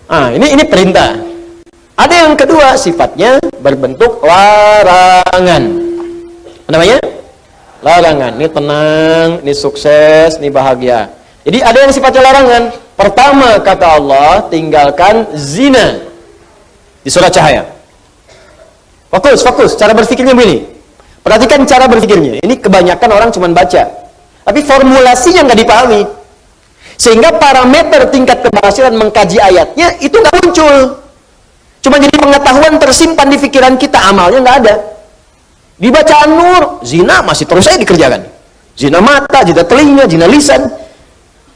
Ini perintah. Ada yang kedua, sifatnya berbentuk larangan. Apa namanya? Larangan. Ini tenang, ini sukses, ini bahagia. Jadi ada yang sifatnya larangan. Pertama kata Allah, tinggalkan zina. Di surat Cahaya. Fokus. Cara berpikirnya begini. Perhatikan cara berpikirnya. Ini kebanyakan orang cuma baca. Tapi formulasinya nggak dipahami. Sehingga parameter tingkat keberhasilan mengkaji ayatnya itu nggak muncul. Cuma jadi pengetahuan tersimpan di pikiran kita, amalnya nggak ada. Di bacaan Nur, zina masih terus saja dikerjakan. Zina mata, zina telinga, zina lisan.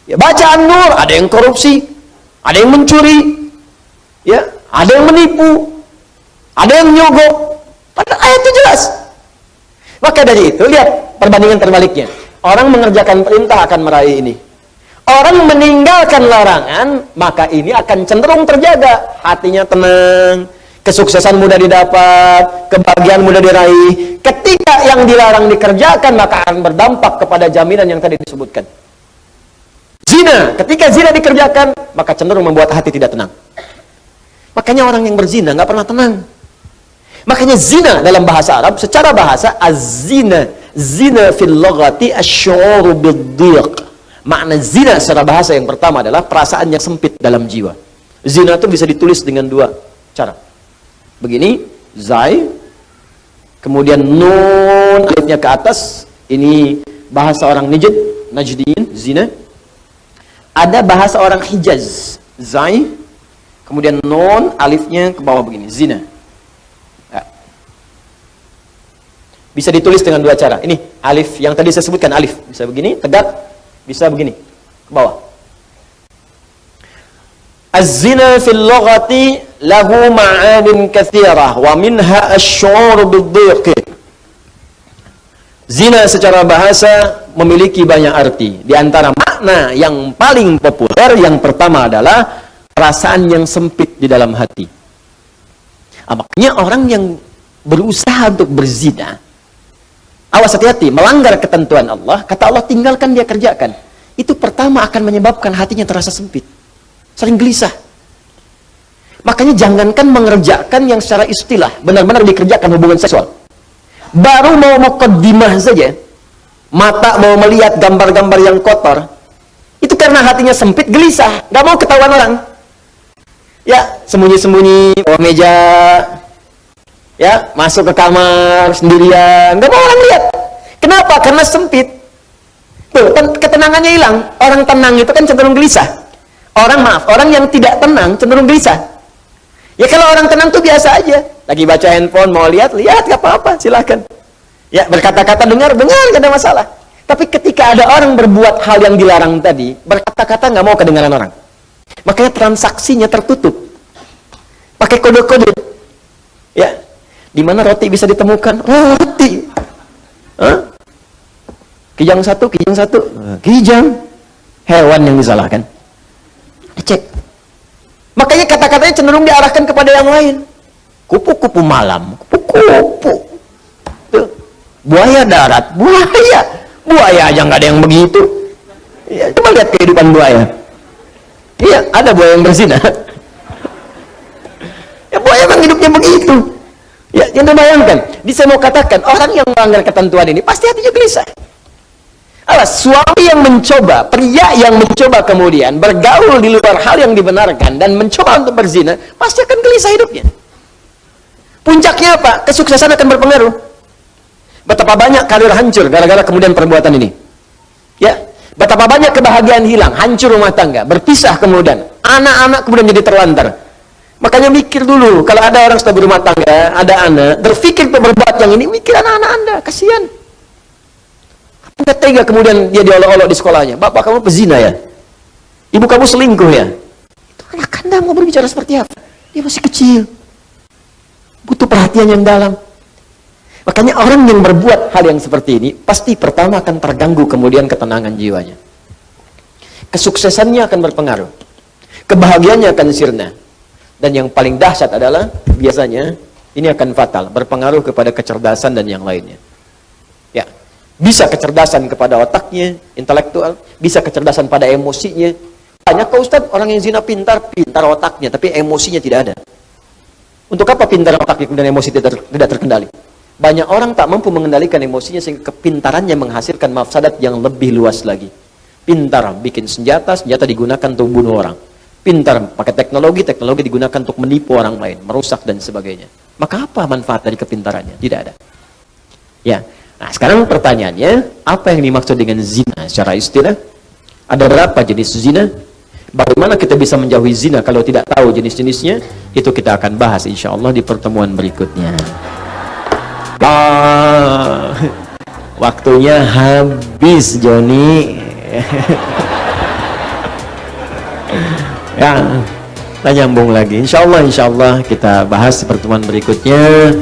Ya, bacaan Nur, ada yang korupsi, ada yang mencuri, ya, ada yang menipu, ada yang nyogok. Padahal ayat itu jelas. Maka dari itu, lihat perbandingan terbaliknya. Orang mengerjakan perintah akan meraih ini. Orang meninggalkan larangan, maka ini akan cenderung terjaga. Hatinya tenang, kesuksesan mudah didapat, kebahagiaan mudah diraih. Ketika yang dilarang dikerjakan, maka akan berdampak kepada jaminan yang tadi disebutkan. Zina, ketika zina dikerjakan, maka cenderung membuat hati tidak tenang. Makanya orang yang berzina nggak pernah tenang. Makanya zina dalam bahasa Arab, secara bahasa, az-zina, zina fil lughati asy-syu'uru bid-dhiq. Makna zina secara bahasa yang pertama adalah perasaan yang sempit dalam jiwa. Zina itu bisa ditulis dengan dua cara. Begini, zai, kemudian nun, alifnya ke atas. Ini bahasa orang Najdin, zina. Ada bahasa orang Hijaz, zai, kemudian nun, alifnya ke bawah begini, zina. Ya. Bisa ditulis dengan dua cara. Ini alif yang tadi saya sebutkan, alif bisa begini, tegak, bisa begini, ke bawah. Az-zina fil lughati lahu ma'anin katsirah wa minha asy-syu'ur bid-dhiq. Zina secara bahasa memiliki banyak arti. Di antara makna yang paling populer, yang pertama adalah perasaan yang sempit di dalam hati. Makanya orang yang berusaha untuk berzina, awas, hati-hati, melanggar ketentuan Allah, kata Allah tinggalkan, dia kerjakan. Itu pertama akan menyebabkan hatinya terasa sempit, sering gelisah. Makanya jangankan mengerjakan yang secara istilah, benar-benar dikerjakan hubungan seksual. Baru mau muqaddimah saja, mata mau melihat gambar-gambar yang kotor, itu karena hatinya sempit, gelisah, gak mau ketahuan orang. Ya, sembunyi-sembunyi bawah meja, ya, masuk ke kamar sendirian, gak mau orang lihat. Kenapa? Karena sempit. Tuh, ketenangannya hilang. Orang tenang itu kan cenderung gelisah. Orang yang tidak tenang cenderung gelisah. Ya kalau orang tenang tuh biasa aja. Lagi baca handphone, mau lihat, gak apa-apa, silakan. Ya, berkata-kata, dengar, gak ada masalah. Tapi ketika ada orang berbuat hal yang dilarang tadi, berkata-kata gak mau kedengaran orang. Makanya transaksinya tertutup. Pakai kode-kode. Ya, di mana roti bisa ditemukan? Roti. Hah? Kijang satu. Kijang. Hewan yang disalahkan. Cek. Makanya kata-katanya cenderung diarahkan kepada yang lain. Kupu-kupu malam. Kupu-kupu. Tuh. Buaya darat. Buaya aja nggak ada yang begitu. Ya, coba lihat kehidupan buaya. Iya, ada buaya yang berzina. Ya, buaya memang hidupnya begitu. Ya, yang bayangkan. Saya mau katakan, orang yang melanggar ketentuan ini pasti hatinya gelisah. Alas, suami yang mencoba, pria yang mencoba kemudian bergaul di luar hal yang dibenarkan dan mencoba untuk berzina, pasti akan gelisah hidupnya. Puncaknya apa? Kesuksesan akan berpengaruh. Betapa banyak karir hancur gara-gara kemudian perbuatan ini. Ya, betapa banyak kebahagiaan hilang, hancur rumah tangga, berpisah kemudian, anak-anak kemudian jadi terlantar. Makanya mikir dulu, kalau ada orang sudah berumah tangga, ada anak, berpikir untuk berbuat yang ini, mikir anak-anak Anda, kasihan. Nggak tega kemudian dia diolok-olok di sekolahnya. Bapak kamu pezina ya? Ibu kamu selingkuh ya? Itu anak Anda mau berbicara seperti apa? Dia masih kecil. Butuh perhatian yang dalam. Makanya orang yang berbuat hal yang seperti ini, pasti pertama akan terganggu kemudian ketenangan jiwanya. Kesuksesannya akan berpengaruh. Kebahagiaannya akan sirna. Dan yang paling dahsyat adalah, biasanya, ini akan fatal. Berpengaruh kepada kecerdasan dan yang lainnya. Ya. Bisa kecerdasan kepada otaknya, intelektual, bisa kecerdasan pada emosinya, Banyak kok Ustaz orang yang zina pintar otaknya, tapi emosinya tidak ada. Untuk apa pintar otaknya kemudian emosi tidak terkendali? Banyak orang tak mampu mengendalikan emosinya sehingga kepintarannya menghasilkan mafsadat yang lebih luas lagi. Pintar bikin senjata digunakan untuk bunuh orang. Pintar pakai teknologi digunakan untuk menipu orang lain, merusak dan sebagainya. Maka apa manfaat dari kepintarannya? Tidak ada. Ya. Nah, sekarang pertanyaannya, apa yang dimaksud dengan zina secara istilah? Ada berapa jenis zina? Bagaimana kita bisa menjauhi zina kalau tidak tahu jenis-jenisnya? Itu kita akan bahas insya Allah di pertemuan berikutnya. Waktunya habis, Joni. Ya, kita nyambung lagi. Insya Allah kita bahas di pertemuan berikutnya.